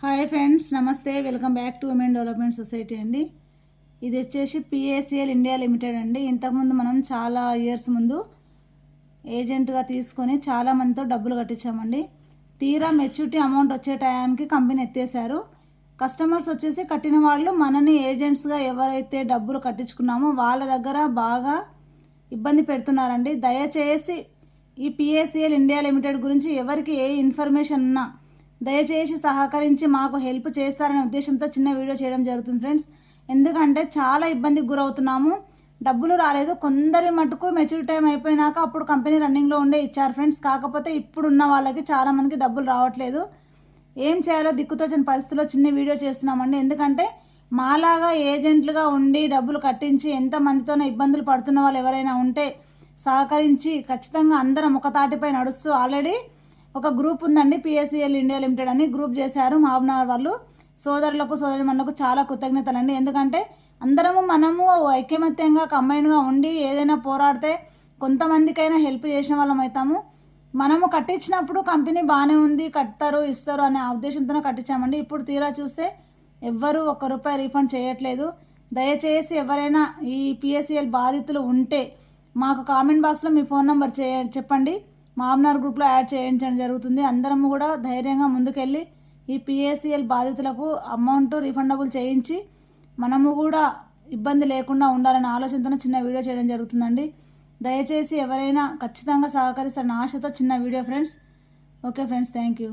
Hi friends, నమస్తే. Welcome back to women development society అండి. ఇది వచ్చేసి పిఏసిఎల్ ఇండియా లిమిటెడ్ అండి. ఇంతకుముందు మనం చాలా ఇయర్స్ ముందు ఏజెంట్గా తీసుకొని చాలా మందితో డబ్బులు కట్టించామండి. తీరా మెచ్యూరిటీ అమౌంట్ వచ్చే టయానికి కంపెనీ ఎత్తేసారు. కస్టమర్స్ వచ్చేసి కట్టిన వాళ్ళు మనని ఏజెంట్స్గా ఎవరైతే డబ్బులు కట్టించుకున్నామో వాళ్ళ దగ్గర బాగా ఇబ్బంది పెడుతున్నారండి. దయచేసి ఈ పిఏసిఎల్ ఇండియా లిమిటెడ్ గురించి ఎవరికి ఏ ఇన్ఫర్మేషన్ ఉన్నా దయచేసి సహకరించి మాకు హెల్ప్ చేస్తారనే ఉద్దేశంతో చిన్న వీడియో చేయడం జరుగుతుంది ఫ్రెండ్స్. ఎందుకంటే చాలా ఇబ్బందికి గురవుతున్నాము. డబ్బులు రాలేదు. కొందరి మటుకు మెచ్యూరిటీ టైం అయిపోయినాక అప్పుడు కంపెనీ రన్నింగ్లో ఉండే ఇచ్చారు ఫ్రెండ్స్. కాకపోతే ఇప్పుడున్న వాళ్ళకి చాలామందికి డబ్బులు రావట్లేదు. ఏం చేయాలో దిక్కుతోచని పరిస్థితిలో చిన్న వీడియో చేస్తున్నామండి. ఎందుకంటే మాలాగా ఏజెంట్లుగా ఉండి డబ్బులు కట్టించి ఎంతమందితోనే ఇబ్బందులు పడుతున్న వాళ్ళు ఎవరైనా ఉంటే సహకరించి ఖచ్చితంగా అందరం ఒక తాటిపై నడుస్తూ ఆల్రెడీ ఒక గ్రూప్ ఉందండి, పిఏసిఎల్ ఇండియా లిమిటెడ్ అని గ్రూప్ చేశారు మహబూబ్నగర్ వాళ్ళు. సోదరులకు సోదరిమణులకు చాలా కృతజ్ఞతలండి. ఎందుకంటే మనము ఐకమత్యంగా కంబైన్గా ఉండి ఏదైనా పోరాడితే కొంతమందికైనా హెల్ప్ చేసిన వాళ్ళం అవుతాము. మనము కట్టించినప్పుడు కంపెనీ బాగానే ఉంది, కట్టారు ఇస్తారు అనే ఉద్దేశంతోనే కట్టించామండి. ఇప్పుడు తీరా చూస్తే ఎవ్వరూ ₹1 రీఫండ్ చేయట్లేదు. దయచేసి ఎవరైనా ఈ పిఏసిఎల్ బాధితులు ఉంటే మాకు కామెంట్ బాక్స్లో మీ ఫోన్ నెంబర్ చెప్పండి. మహబూబ్నగర్ గ్రూప్లో యాడ్ చేయించడం జరుగుతుంది. అందరం కూడా ధైర్యంగా ముందుకెళ్ళి ఈ పిఏసిఎల్ బాధితులకు అమౌంట్ రీఫండబుల్ చేయించి మనము కూడా ఇబ్బంది లేకుండా ఉండాలనే ఆలోచనతో చిన్న వీడియో చేయడం జరుగుతుందండి. దయచేసి ఎవరైనా ఖచ్చితంగా సహకరిస్తారన్న ఆశతో చిన్న video friends. Okay friends, thank you.